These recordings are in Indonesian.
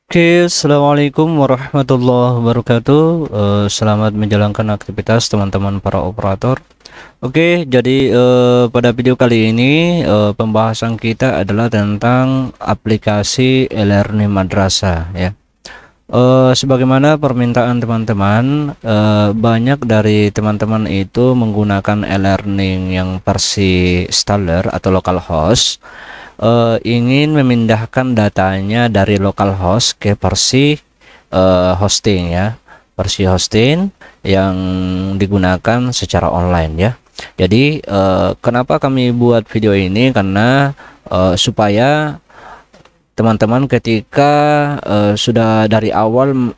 Oke, assalamualaikum warahmatullahi wabarakatuh. Selamat menjalankan aktivitas teman-teman para operator. Oke, jadi pada video kali ini pembahasan kita adalah tentang aplikasi e-learning madrasah ya. Sebagaimana permintaan teman-teman, banyak dari teman-teman itu menggunakan e-learning yang versi standar atau localhost, ingin memindahkan datanya dari localhost ke versi hosting ya, versi hosting yang digunakan secara online ya. Jadi kenapa kami buat video ini, karena supaya teman-teman ketika sudah dari awal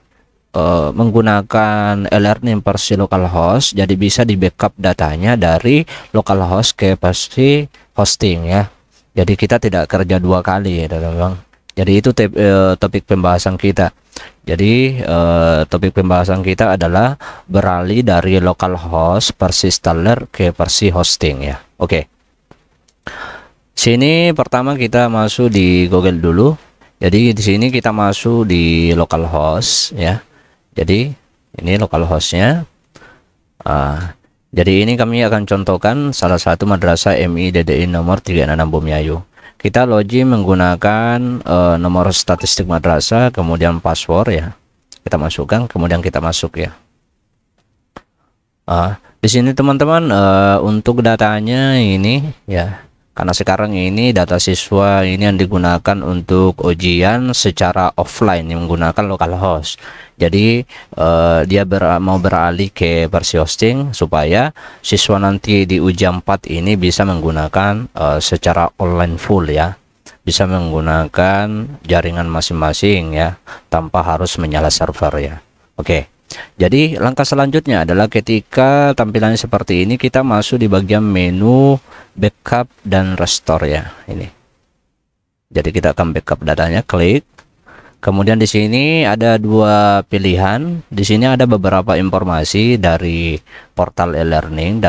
menggunakan e-learning versi localhost, jadi bisa di backup datanya dari localhost ke versi hosting ya. Jadi kita tidak kerja dua kali ya teman-teman. Jadi itu topik pembahasan kita. Jadi topik pembahasan kita adalah beralih dari localhost versi installer ke versi hosting ya. Oke. Sini pertama kita masuk di Google dulu. Jadi di sini kita masuk di localhost ya. Jadi ini localhostnya. Jadi ini kami akan contohkan salah satu madrasah MI DDI nomor 36 Bumiayu. Kita login menggunakan nomor statistik madrasah, kemudian password ya. Kita masukkan, kemudian kita masuk ya. Di sini teman-teman untuk datanya ini ya. Karena sekarang ini data siswa ini yang digunakan untuk ujian secara offline yang menggunakan localhost. Jadi dia mau beralih ke versi hosting supaya siswa nanti di ujian 4 ini bisa menggunakan secara online full ya. Bisa menggunakan jaringan masing-masing ya, tanpa harus menyala server ya. Oke. Jadi langkah selanjutnya adalah ketika tampilannya seperti ini, kita masuk di bagian menu backup dan restore ya ini. Jadi kita akan backup datanya, klik. Kemudian di sini ada dua pilihan. Di sini ada beberapa informasi dari portal e-learning,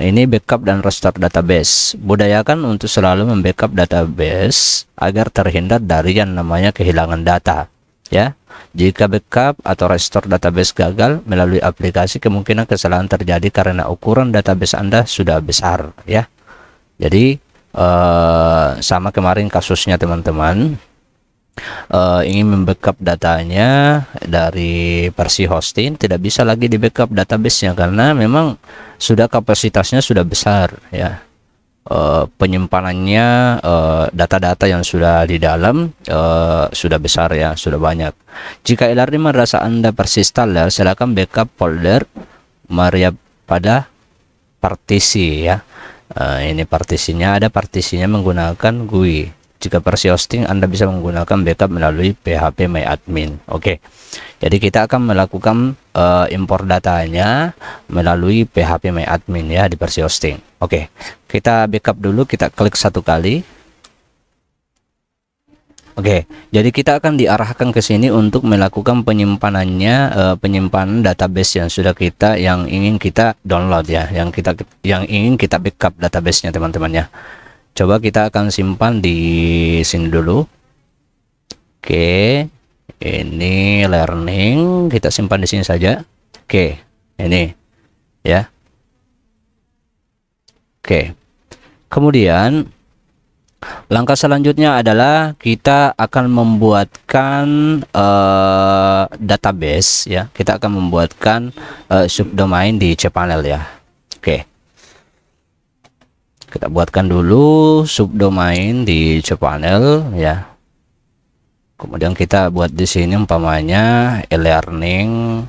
ini backup dan restore database. Budayakan untuk selalu membackup database agar terhindar dari yang namanya kehilangan data. Ya, jika backup atau restore database gagal melalui aplikasi, kemungkinan kesalahan terjadi karena ukuran database Anda sudah besar ya. Jadi sama kemarin kasusnya teman-teman, ingin membackup datanya dari versi hosting, tidak bisa lagi di backup database-nya karena memang sudah kapasitasnya sudah besar ya. Penyimpanannya, data-data yang sudah di dalam sudah besar ya, sudah banyak. Jika e-learning madrasah Anda versi standar, silakan backup folder Maria pada partisi ya. Ini partisinya, ada partisinya menggunakan GUI. Jika versi hosting Anda bisa menggunakan backup melalui PHP MyAdmin. Oke. Jadi kita akan melakukan impor datanya melalui PHP MyAdmin ya di versi hosting. Oke. Kita backup dulu, kita klik satu kali. Oke, jadi kita akan diarahkan ke sini untuk melakukan penyimpanannya, penyimpanan database yang sudah yang ingin kita download ya, yang ingin kita backup databasenya teman-teman ya. Coba kita akan simpan di sini dulu. Oke, ini learning, kita simpan di sini saja. Oke, ini ya. Oke, kemudian langkah selanjutnya adalah kita akan membuatkan database ya. Kita akan membuatkan subdomain di cPanel ya. Oke, kita buatkan dulu subdomain di cPanel ya. Kemudian kita buat di sini umpamanya e-learning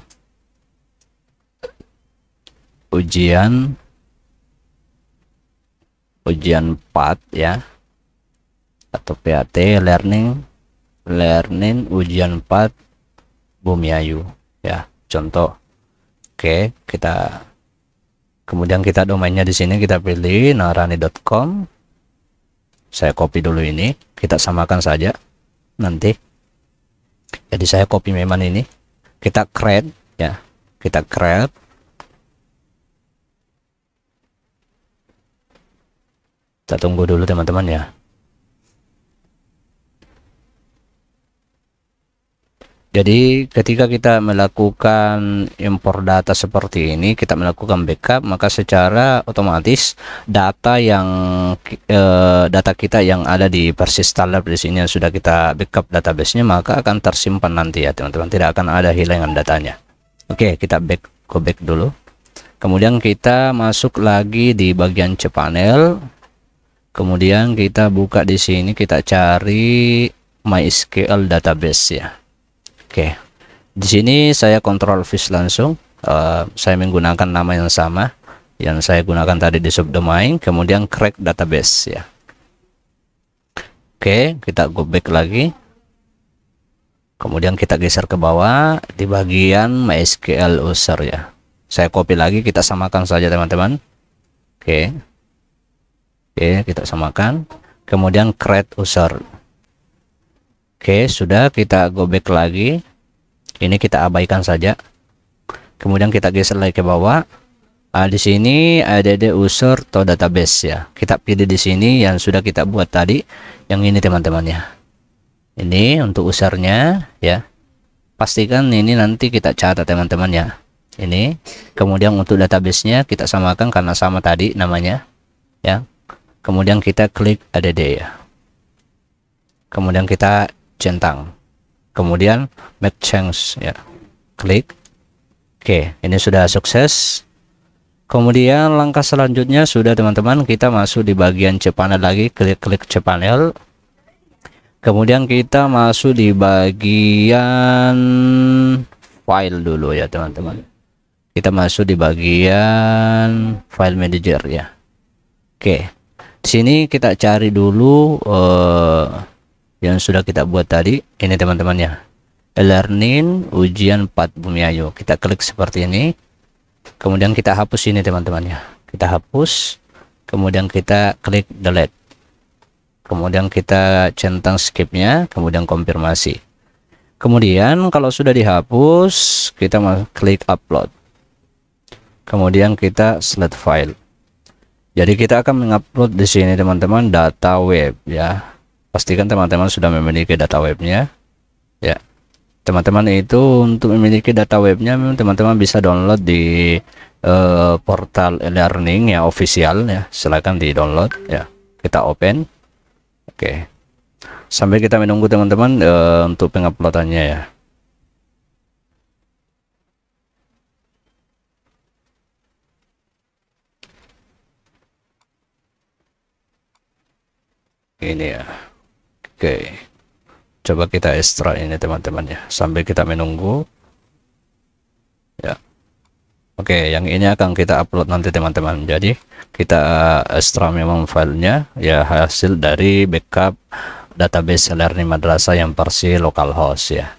ujian 4 ya, atau PAT learning ujian 4 Bumiayu ya, contoh. Oke, kemudian kita domainnya di sini kita pilih narani.com. Saya copy dulu ini, kita samakan saja nanti. Jadi saya copy memang ini, kita create ya, kita create. Kita tunggu dulu teman-teman ya. Jadi ketika kita melakukan impor data seperti ini, kita melakukan backup, maka secara otomatis data kita yang ada di versi standar di sini yang sudah kita backup database-nya, maka akan tersimpan nanti ya teman-teman, tidak akan ada hilangan datanya. Oke, kita go back dulu. Kemudian kita masuk lagi di bagian cPanel. Kemudian kita buka di sini, kita cari MySQL database ya. Oke, di sini saya Ctrl V langsung. Saya menggunakan nama yang sama yang saya gunakan tadi di subdomain. Kemudian create database ya. Oke, kita go back lagi. Kemudian kita geser ke bawah di bagian MySQL user ya. Saya copy lagi, kita samakan saja teman-teman. Oke, kita samakan. Kemudian create user. Oke, sudah, kita go back lagi. Ini kita abaikan saja. Kemudian kita geser lagi ke bawah. Di sini ada user to database ya. Kita pilih di sini yang sudah kita buat tadi. Yang ini teman-teman ya. Ini untuk usernya ya. Pastikan ini nanti kita catat teman-teman ya. Ini. Kemudian untuk database-nya kita samakan karena sama tadi namanya ya. Kemudian kita klik add ya. Kemudian kita centang, kemudian make change ya, klik. Oke, ini sudah sukses. Kemudian langkah selanjutnya sudah teman-teman, kita masuk di bagian cPanel lagi, klik cPanel. Kemudian kita masuk di bagian file dulu ya teman-teman. Kita masuk di bagian file manager ya. Oke, di sini kita cari dulu yang sudah kita buat tadi ini teman-teman ya, learning ujian 4 Bumiayu. Kita klik seperti ini, kemudian kita hapus ini teman-teman ya, kita hapus, kemudian kita klik delete, kemudian kita centang skipnya, kemudian konfirmasi. Kemudian kalau sudah dihapus, kita klik upload, kemudian kita select file. Jadi kita akan mengupload di sini teman-teman data web ya. Pastikan teman-teman sudah memiliki data webnya ya. Teman-teman itu untuk memiliki data webnya teman-teman bisa download di portal e-learning ya, official ya. Silahkan di download ya. Kita open. Oke, sambil kita menunggu teman-teman untuk penguploadannya ya. Ini ya. Oke, coba kita ekstrak ini teman-teman ya, sambil kita menunggu ya. Oke, yang ini akan kita upload nanti teman-teman. Jadi kita ekstrak memang filenya ya, hasil dari backup database learning madrasah yang versi localhost ya.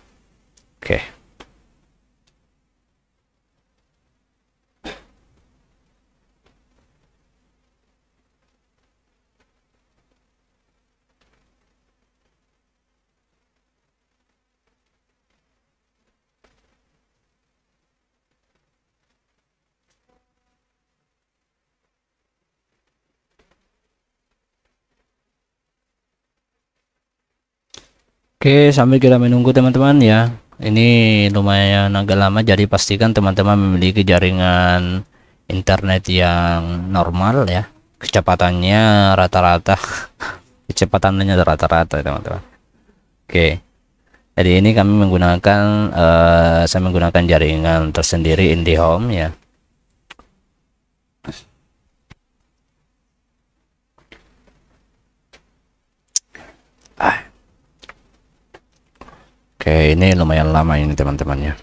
Oke, sambil kita menunggu teman-teman ya. Ini lumayan agak lama, jadi pastikan teman-teman memiliki jaringan internet yang normal ya. Kecepatannya rata-rata kecepatannya rata-rata teman-teman. Oke, jadi ini kami menggunakan saya menggunakan jaringan tersendiri IndiHome ya. Oke, ini lumayan lama ini teman-teman ya.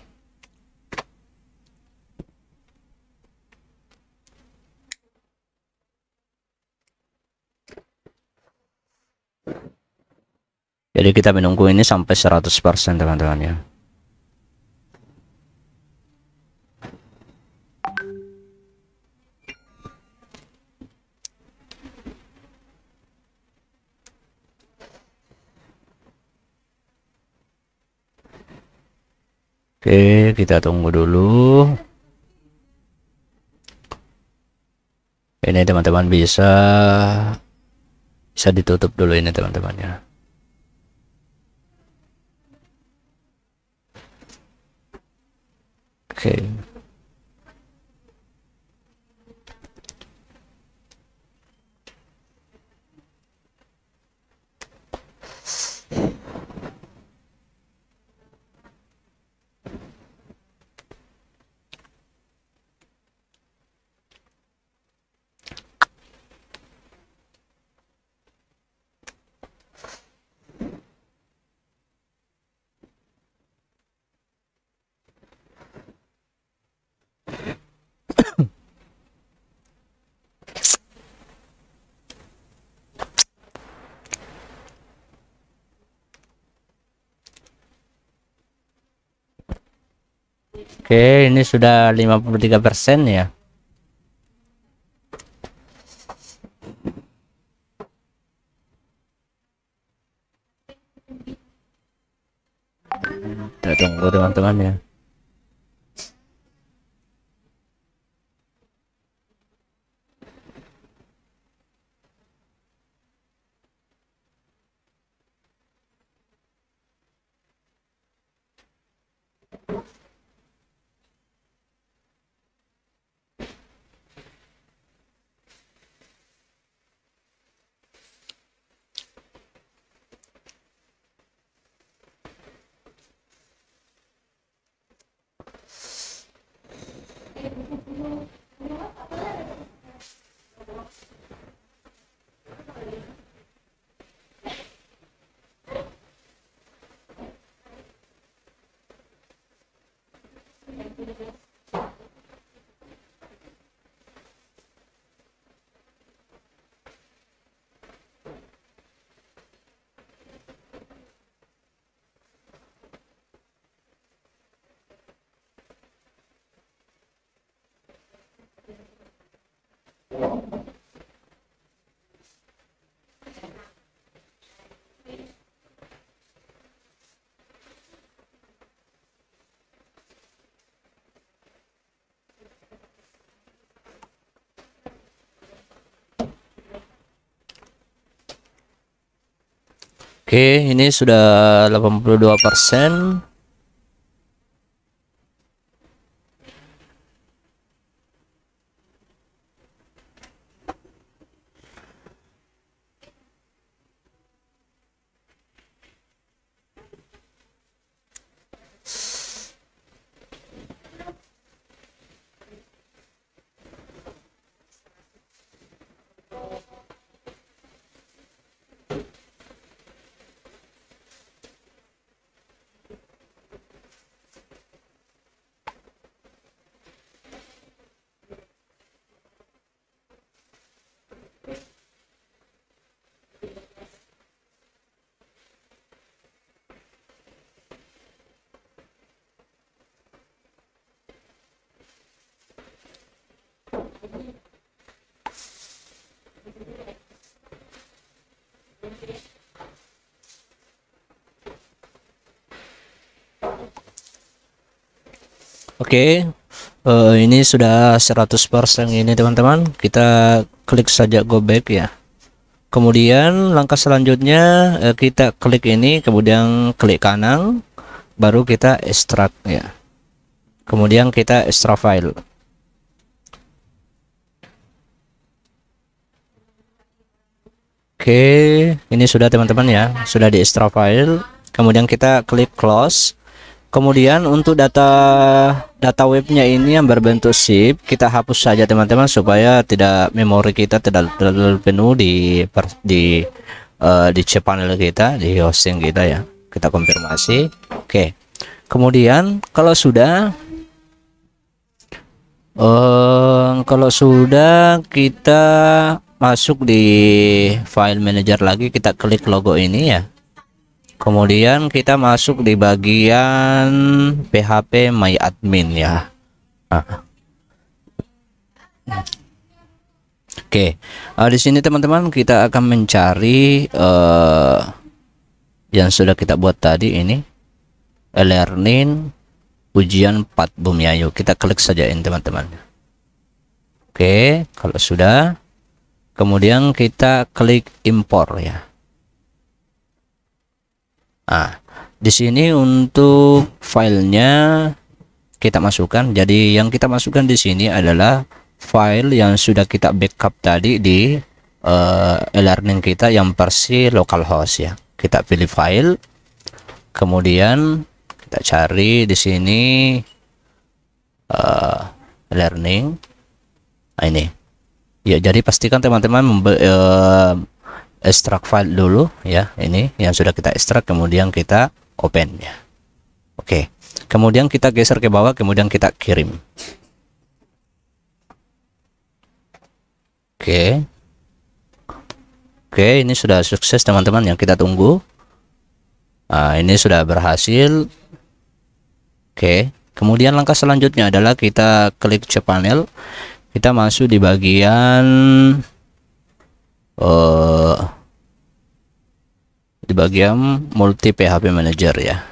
Jadi kita menunggu ini sampai 100% teman-teman ya. Oke, kita tunggu dulu. Ini teman-teman bisa ditutup dulu ini teman-teman ya. Oke. Oke, ini sudah 53% ya. Kita tunggu teman-teman ya. Oke, ini sudah 82%. Oke, ini sudah 100% ini teman-teman. Kita klik saja go back ya. Kemudian langkah selanjutnya kita klik ini, kemudian klik kanan, baru kita extract ya. Kemudian kita extract file. Oke, ini sudah teman-teman ya, sudah di extract file. Kemudian kita klik close. Kemudian untuk data webnya ini yang berbentuk zip kita hapus saja teman-teman, supaya tidak memori kita tidak terlalu penuh di cPanel kita, di hosting kita ya. Kita konfirmasi. Oke. Kemudian kalau sudah kita masuk di file manager lagi, kita klik logo ini ya. Kemudian kita masuk di bagian PHP My Admin ya. Oke, di sini teman-teman kita akan mencari yang sudah kita buat tadi ini, e-learning ujian 4 boom ya. Yuk kita klik saja ini teman-teman. Oke, kalau sudah, kemudian kita klik impor ya. Nah, di sini untuk filenya kita masukkan. Jadi yang kita masukkan di sini adalah file yang sudah kita backup tadi di e-learning kita yang versi localhost ya. Kita pilih file, kemudian kita cari di sini learning. Nah, ini ya, jadi pastikan teman-teman extract file dulu ya. Ini yang sudah kita extract, kemudian kita open ya. Oke, kemudian kita geser ke bawah, kemudian kita kirim. Oke, ini sudah sukses teman-teman, yang kita tunggu. Nah, ini sudah berhasil. Oke, kemudian langkah selanjutnya adalah kita klik cPanel, kita masuk di bagian multi PHP manager ya.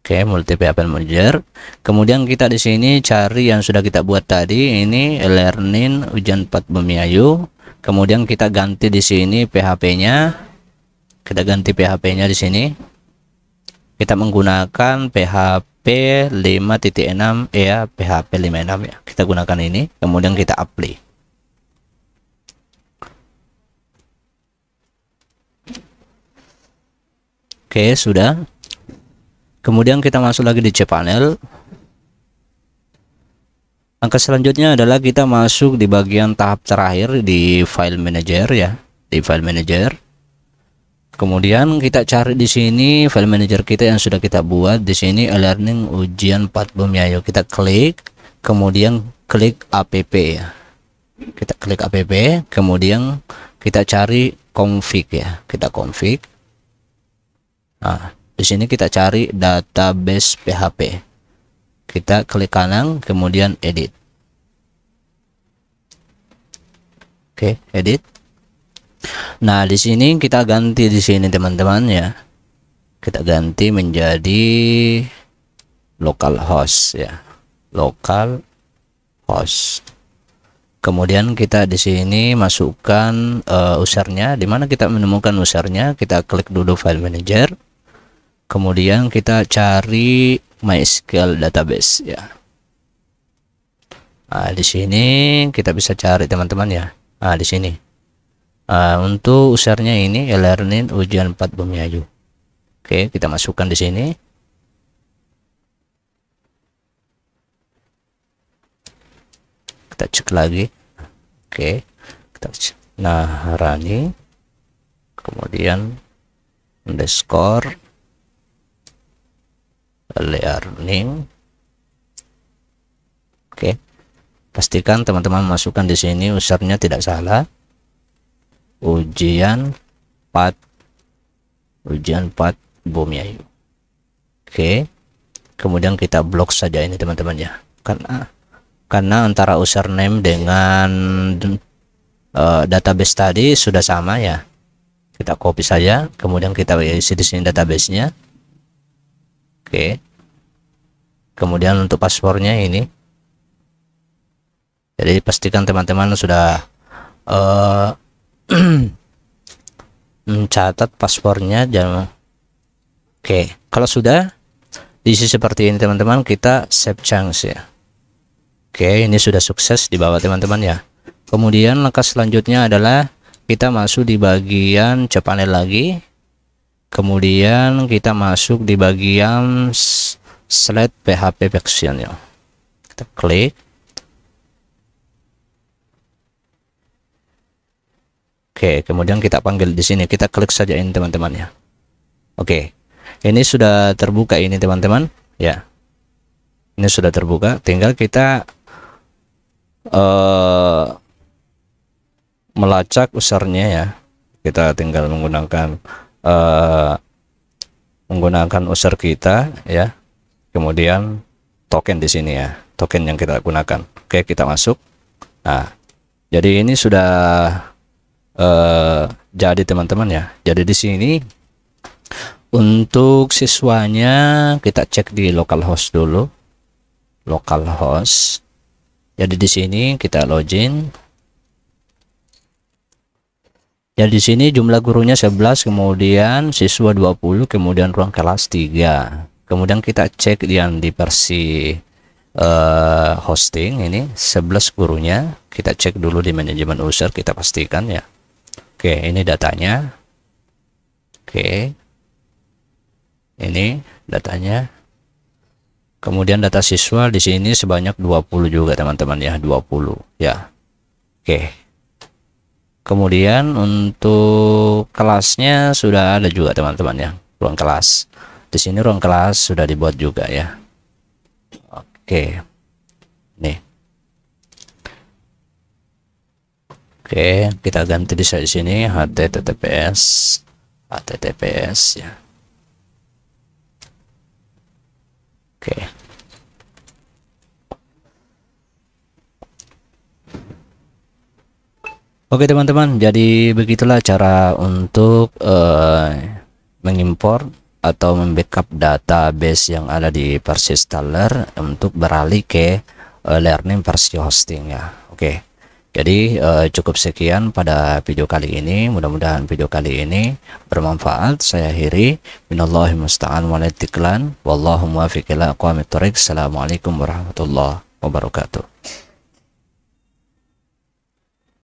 Oke, multi PHP manager. Kemudian kita di sini cari yang sudah kita buat tadi, ini learning ujian 4 Bumiayu. Kemudian kita ganti di sini PHP-nya. Kita ganti PHP-nya di sini. Kita menggunakan PHP 5.6 ya, PHP 56 ya. Kita gunakan ini, kemudian kita apply. Oke, sudah. Kemudian kita masuk lagi di cPanel. Langkah selanjutnya adalah kita masuk di bagian tahap terakhir di file manager ya, di file manager. Kemudian kita cari di sini file manager kita yang sudah kita buat di sini, e-learning ujian 4 Bumiayu. Kita klik, kemudian klik app ya. Kita klik app, kemudian kita cari config ya. Kita config. Nah, di sini kita cari database PHP. Kita klik kanan, kemudian edit. Oke, edit. Nah, di sini kita ganti di sini teman-teman ya. Kita ganti menjadi localhost ya. Localhost. Kemudian kita di sini masukkan usernya. Di mana kita menemukan usernya? Kita klik dulu file manager. Kemudian kita cari MySQL database ya. Nah, di sini kita bisa cari teman-teman ya. Nah, di sini untuk usernya ini e-learning ujian 4 Bumiayu. Oke, kita masukkan di sini. Kita cek lagi. Oke, kita cek. Nah, running, kemudian underscore learning. Oke, pastikan teman-teman masukkan di sini usernya tidak salah, ujian 4 Bumiayu. Oke, kemudian kita blok saja ini teman-teman ya, karena antara username dengan database tadi sudah sama ya. Kita copy saja, kemudian kita isi di sini databasenya. Oke, kemudian untuk paspornya ini, jadi pastikan teman-teman sudah mencatat paspornya. Jangan. Oke, kalau sudah diisi seperti ini teman-teman, kita save change ya. Oke, ini sudah sukses di bawah teman-teman ya. Kemudian langkah selanjutnya adalah kita masuk di bagian cPanel lagi. Kemudian kita masuk di bagian slide PHP version ya. Kita klik. Oke, kemudian kita panggil di sini. Kita klik saja ini teman-teman ya. Oke, ini sudah terbuka ini teman-teman ya. Ini sudah terbuka. Tinggal kita melacak usernya ya. Kita tinggal menggunakan user kita ya, kemudian token di sini ya, token yang kita gunakan. Oke, kita masuk. Nah, jadi ini sudah jadi teman-teman ya. Jadi di sini untuk siswanya kita cek di localhost dulu, localhost. Jadi di sini kita login. Jadi di sini jumlah gurunya 11, kemudian siswa 20, kemudian ruang kelas 3. Kemudian kita cek yang di versi hosting ini 11 gurunya, kita cek dulu di manajemen user, kita pastikan ya. Oke, ini datanya. Oke, ini datanya. Kemudian data siswa di sini sebanyak 20 juga teman-teman ya, 20 ya. Oke, kemudian untuk kelasnya sudah ada juga teman-teman ya, ruang kelas. Di sini ruang kelas sudah dibuat juga ya. Oke, nih. Oke, kita ganti di sini HTTPS ya. Oke. Oke teman-teman, jadi begitulah cara untuk mengimpor atau membackup database yang ada di versi installer untuk beralih ke learning versi hosting ya. Oke, jadi cukup sekian pada video kali ini. Mudah-mudahan video kali ini bermanfaat. Saya akhiri, minallahi musta'an walaitiklan wallahu muwaffiq ila aqwamit thoriq. Assalamualaikum warahmatullahi wabarakatuh.